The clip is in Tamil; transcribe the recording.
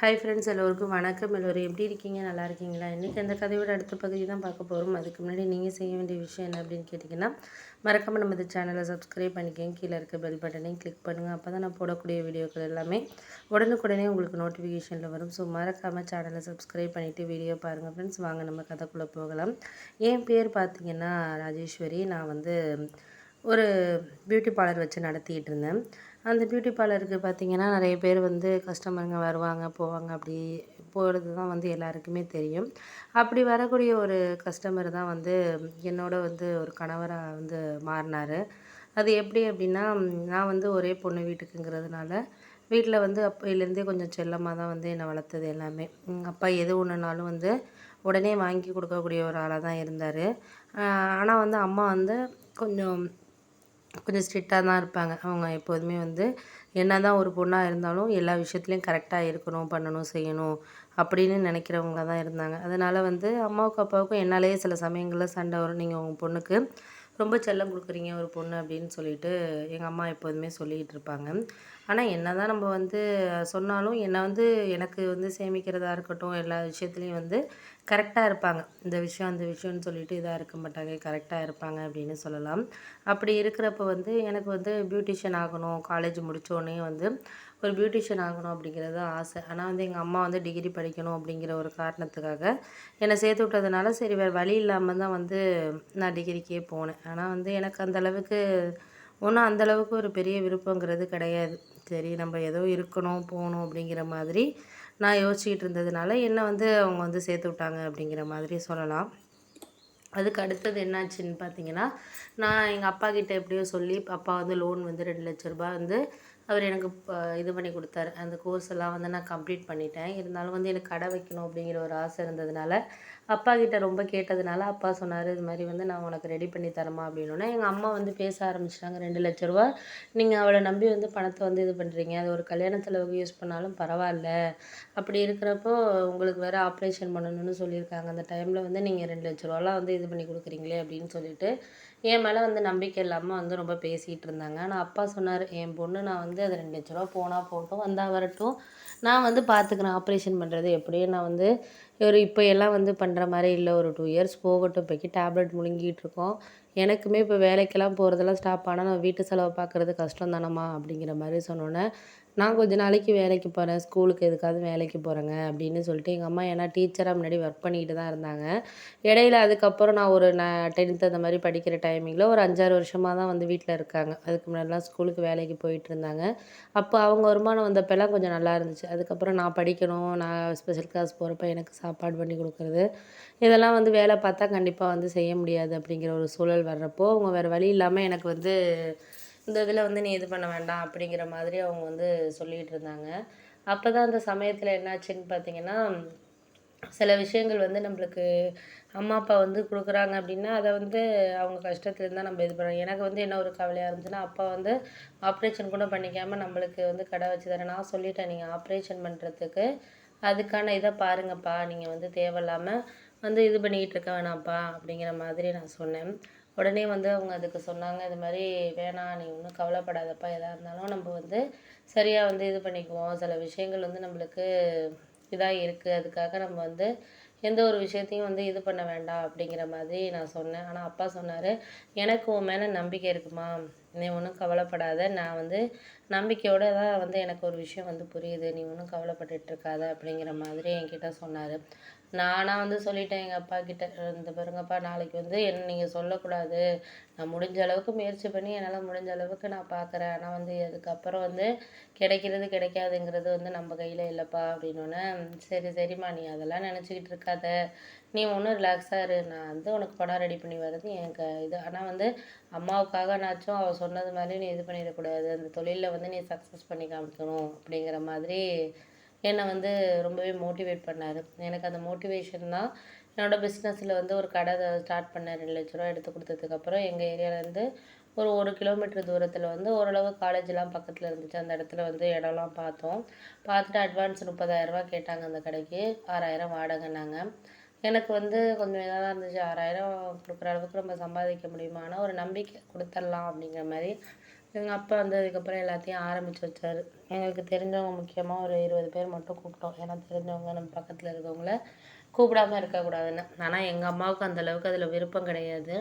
ஹாய் ஃப்ரெண்ட்ஸ், எல்லோருக்கும் வணக்கம். எல்லோரும் எப்படி இருக்கீங்க? நல்லா இருக்கீங்களா? இன்றைக்கி அந்த கதையோட அடுத்த பகுதி தான் பார்க்க போகிறோம். அதுக்கு முன்னாடி நீங்கள் செய்ய வேண்டிய விஷயம் என்ன அப்படின்னு கேட்டிங்கன்னா, மறக்காமல் நம்ம இந்த சேனலை சப்ஸ்கிரைப் பண்ணிக்கோங்க. கீழே இருக்க பெல் பட்டனையும் கிளிக் பண்ணுங்கள். அப்போ தான் நான் போடக்கூடிய வீடியோக்கள் எல்லாமே உடனுக்குடனே உங்களுக்கு நோட்டிஃபிகேஷனில் வரும். ஸோ மறக்காமல் சேனலை சப்ஸ்கிரைப் பண்ணிவிட்டு வீடியோ பாருங்கள் ஃப்ரெண்ட்ஸ். வாங்க நம்ம கதைக்குள்ளே போகலாம். என் பேர் பார்த்தீங்கன்னா ராஜேஸ்வரி. நான் வந்து ஒரு பியூட்டி பார்லர் வச்சு நடத்திட்டு இருந்தேன். அந்த பியூட்டி பார்லருக்கு பார்த்திங்கன்னா நிறைய பேர் வந்து கஸ்டமருங்க வருவாங்க போவாங்க. அப்படி போகிறது தான் வந்து எல்லாருக்குமே தெரியும். அப்படி வரக்கூடிய ஒரு கஸ்டமர் தான் வந்து என்னோட வந்து ஒரு கணவராக வந்து மாறினார். அது எப்படி அப்படின்னா, நான் வந்து ஒரே பொண்ணு வீட்டுக்குங்கிறதுனால வீட்டில் வந்து அப்போலேருந்தே கொஞ்சம் செல்லமாக தான் வந்து என்னை வளர்த்தது எல்லாமே. அப்பா எது ஒன்றுனாலும் வந்து உடனே வாங்கி கொடுக்கக்கூடிய ஒரு ஆளாக தான் இருந்தார். ஆனால் வந்து அம்மா வந்து கொஞ்சம் கொஞ்சம் ஸ்ட்ரிக்டாக தான் இருப்பாங்க. அவங்க எப்போதுமே வந்து என்ன தான் ஒரு பொண்ணாக இருந்தாலும் எல்லா விஷயத்துலையும் கரெக்டாக இருக்கணும், பண்ணணும், செய்யணும் அப்படின்னு நினைக்கிறவங்க தான் இருந்தாங்க. அதனால் வந்து அம்மாவுக்கும் அப்பாவுக்கும் என்னாலேயே சில சமயங்களில் சண்டை வரும். நீங்கள் உங்கள் பொண்ணுக்கு ரொம்ப செல்லம் கொடுக்குறீங்க ஒரு பொண்ணு அப்படின்னு சொல்லிட்டு எங்கள் அம்மா எப்போதுமே சொல்லிகிட்டு இருப்பாங்க. ஆனால் என்ன தான் நம்ம வந்து சொன்னாலும் என்னை வந்து எனக்கு வந்து சேமிக்கிறதா இருக்கட்டும், எல்லா விஷயத்துலையும் வந்து கரெக்டாக இருப்பாங்க. இந்த விஷயம் அந்த விஷயம்னு சொல்லிட்டு இதாக இருக்க மாட்டாங்க, கரெக்டாக இருப்பாங்க அப்படின்னு சொல்லலாம். அப்படி இருக்கிறப்ப வந்து எனக்கு வந்து பியூட்டிஷியன் ஆகணும், காலேஜ் முடித்தோடனே வந்து ஒரு பியூட்டிஷியன் ஆகணும் அப்படிங்கிறது தான் ஆசை. ஆனால் வந்து எங்கள் அம்மா வந்து டிகிரி படிக்கணும் அப்படிங்கிற ஒரு காரணத்துக்காக என்னை சேர்த்து விட்டதுனால சரி வேறு வழி இல்லாமல் தான் வந்து நான் டிகிரிக்கே போனேன். ஆனால் வந்து எனக்கு அந்த அளவுக்கு ஒன்றும் அந்தளவுக்கு ஒரு பெரிய விருப்பங்கிறது கிடையாது. சரி நம்ம ஏதோ இருக்கணும் போகணும் அப்படிங்கிற மாதிரி நான் யோசிச்சுக்கிட்டு இருந்ததுனால என்னை வந்து அவங்க வந்து சேர்த்து விட்டாங்க அப்படிங்கிற மாதிரி சொல்லலாம். அதுக்கு அடுத்தது என்னாச்சுன்னு பார்த்தீங்கன்னா, நான் எங்கள் அப்பாக்கிட்ட எப்படியோ சொல்லி அப்பா வந்து லோன் வந்து ரூ. 2,00,000 வந்து அவர் எனக்கு இது பண்ணி கொடுத்தாரு. அந்த கோர்ஸ் எல்லாம் வந்து நான் கம்ப்ளீட் பண்ணிட்டேன். இருந்தாலும் வந்து எனக்கு கடை வைக்கணும் அப்படிங்கிற ஒரு ஆசை இருந்ததுனால, அப்பாக்கிட்ட ரொம்ப கேட்டதுனால அப்பா சொன்னார், "இது மாதிரி வந்து நான் உனக்கு ரெடி பண்ணி தரேம்மா" அப்படின்னோன்னே, எங்கள் அம்மா வந்து பேச ஆரம்பிச்சிட்டாங்க. ரூ. 2,00,000 நீங்கள் அவளை நம்பி வந்து பணத்தை வந்து இது பண்ணுறீங்க. அது ஒரு கல்யாண செலவுக்கு யூஸ் பண்ணாலும் பரவாயில்ல. அப்படி இருக்கிறப்போ உங்களுக்கு வேறு ஆப்ரேஷன் பண்ணணும்னு சொல்லியிருக்காங்க. அந்த டைமில் வந்து நீங்கள் ரூ. 2,00,000 வந்து இது பண்ணி கொடுக்குறீங்களே அப்படின்னு சொல்லிட்டு என் மேலே வந்து நம்பிக்கை இல்லாமல் வந்து ரொம்ப பேசிகிட்டு இருந்தாங்க. ஆனால் அப்பா சொன்னார், என் பொண்ணு நான் வந்து அது ரூ. 2,00,000 போனால் போகட்டும், வந்தால் வரட்டும், நான் வந்து பார்த்துக்கிறேன். ஆப்ரேஷன் பண்ணுறது எப்படியும் நான் வந்து இப்போ எல்லாம் வந்து பண்ணுற மாதிரி இல்லை, ஒரு 2 இயர்ஸ் போகட்டும். இப்போக்கி டேப்லெட் முழுங்கிட்டு இருக்கோம். எனக்குமே இப்போ வேலைக்கெல்லாம் போகிறதெல்லாம் ஸ்டாப் ஆனால் நான் வீட்டு செலவு பார்க்குறது கஷ்டம் தானம்மா அப்படிங்கிற மாதிரி சொன்னோன்னே, நான் கொஞ்ச நாளைக்கு வேலைக்கு போகிறேன், ஸ்கூலுக்கு எதுக்காவது வேலைக்கு போகிறேங்க அப்படின்னு சொல்லிட்டு எங்கள் அம்மா, ஏன்னா டீச்சராக முன்னாடி ஒர்க் பண்ணிக்கிட்டு தான் இருந்தாங்க. இடையில அதுக்கப்புறம் நான் 10th அந்த மாதிரி படிக்கிற டைமிங்கில் ஒரு 5, 6 வருஷமாக தான் வந்து வீட்டில் இருக்காங்க. அதுக்கு முன்னாடிலாம் ஸ்கூலுக்கு வேலைக்கு போயிட்டு இருந்தாங்க. அப்போ அவங்க வருமானம் வந்தப்போலாம் கொஞ்சம் நல்லா இருந்துச்சு. அதுக்கப்புறம் நான் படிக்கணும், நான் ஸ்பெஷல் கிளாஸ் போகிறப்ப எனக்கு சாப்பாடு பண்ணி கொடுக்குறது, இதெல்லாம் வந்து வேலை பார்த்தா கண்டிப்பாக வந்து செய்ய முடியாது அப்படிங்கிற ஒரு சூழல் வர்றப்போ, அவங்க வேறு வழி இல்லாமல் எனக்கு வந்து இந்த இதில் வந்து நீ இது பண்ண வேண்டாம் அப்படிங்கிற மாதிரி அவங்க வந்து சொல்லிகிட்டு இருந்தாங்க. அப்போ தான் அந்த சமயத்தில் என்னாச்சுன்னு பார்த்தீங்கன்னா, சில விஷயங்கள் வந்து நம்மளுக்கு அம்மா, அப்பா வந்து குடுக்குறாங்க அப்படின்னா, அத வந்து அவங்க கஷ்டத்துல இருந்தா நம்ம இது பண்ணணும். எனக்கு வந்து என்ன ஒரு கவலையா இருந்துச்சுன்னா, அப்பா வந்து ஆப்ரேஷன் கூட பண்ணிக்காம நம்மளுக்கு வந்து கடை வச்சு தரேன். நான் சொல்லிட்டேன், "நீங்க ஆப்ரேஷன் பண்ணுறதுக்கு அதுக்கான இத பாருங்கப்பா. நீங்க வந்து தேவையில்லாம வந்து இது பண்ணிக்கிட்டு இருக்க வேணாம்ப்பா" அப்படிங்கிற மாதிரி நான் சொன்னேன். உடனே வந்து அவங்க அதுக்கு சொன்னாங்க, "இது மாரி வேணாம், நீ ஒண்ணும் கவலைப்படாதப்பா. எதா இருந்தாலும் நம்ம வந்து சரியா வந்து இது பண்ணிக்குவோம். சில விஷயங்கள் வந்து நம்மளுக்கு இதா இருக்கு. அதுக்காக நம்ம வந்து எந்த ஒரு விஷயத்தையும் வந்து இது பண்ண வேண்டாம்" அப்படிங்கிற மாதிரி நான் சொன்னேன். ஆனா அப்பா சொன்னாரு, "எனக்கு உன் மேல நம்பிக்கை இருக்குமா. நீ ஒண்ணும் கவலைப்படாத. நான் வந்து நம்பிக்கையோட தான் வந்து எனக்கு ஒரு விஷயம் வந்து புரியுது. நீ ஒண்ணும் கவலைப்பட்டுட்டு இருக்காத" அப்படிங்கிற மாதிரி என்கிட்ட சொன்னாரு. நானா வந்து சொல்லிட்டேன் எங்க அப்பாகிட்ட, "இந்த பாருங்கப்பா, நாளைக்கு வந்து என்ன நீங்க சொல்லக்கூடாது. நான் முடிஞ்ச அளவுக்கு முயற்சி பண்ணி என்னால முடிஞ்ச அளவுக்கு நான் பார்க்குறேன். ஆனா வந்து அதுக்கப்புறம் வந்து கிடைக்கிறது கிடைக்காதுங்கிறது வந்து நம்ம கையில இல்லப்பா" அப்படின்னோனே, "சரி சரிம்மா, நீ அதெல்லாம் நினச்சிக்கிட்டு இருக்காத. நீ ஒன்றும் ரிலாக்ஸா இரு. நான் வந்து உனக்கு பணம் ரெடி பண்ணி வர்றது என் இது. ஆனா வந்து அம்மாவுக்காகனாச்சும் அவ சொன்னது மாதிரி நீ இது பண்ணிடக்கூடாது. அந்த தொழில்ல வந்து நீ சக்ஸஸ் பண்ணி காமிக்கணும்" அப்படிங்கிற மாதிரி என்னை வந்து ரொம்பவே மோட்டிவேட் பண்ணாரு. எனக்கு அந்த மோட்டிவேஷன் தான் என்னோட பிஸ்னஸில் வந்து ஒரு கடை ஸ்டார்ட் பண்ணேன். ரூ. 2,00,000 எடுத்து கொடுத்ததுக்கப்புறம் எங்கள் ஏரியாவிலேருந்து ஒரு 1 கிலோமீட்டர் தூரத்தில் வந்து ஓரளவு காலேஜ்லாம் பக்கத்தில் இருந்துச்சு. அந்த இடத்துல வந்து இடம்லாம் பார்த்தோம். பார்த்துட்டு அட்வான்ஸ் ரூ. 30,000 கேட்டாங்க அந்த கடைக்கு. 6,000 வாடகைன்னாங்க. எனக்கு வந்து கொஞ்சம் இதா தான் இருந்துச்சு. 6,000 குடுக்குற அளவுக்கு நம்ம சம்பாதிக்க முடியுமா? ஆனா ஒரு நம்பிக்கை குடுத்துர்லாம் அப்படிங்கிற மாரி எங்கள் அப்பா வந்ததுக்கப்புறம் எல்லாத்தையும் ஆரம்பித்து வச்சார். எங்களுக்கு தெரிஞ்சவங்க முக்கியமாக ஒரு 20 பேர் மட்டும் கூப்பிட்டோம். ஏன்னா தெரிஞ்சவங்க நம்ம பக்கத்தில் இருக்கவங்கள கூப்பிடாம இருக்கக்கூடாதுன்னு. ஆனால் எங்கள் அம்மாவுக்கு அந்தளவுக்கு அதில் விருப்பம் கிடையாது.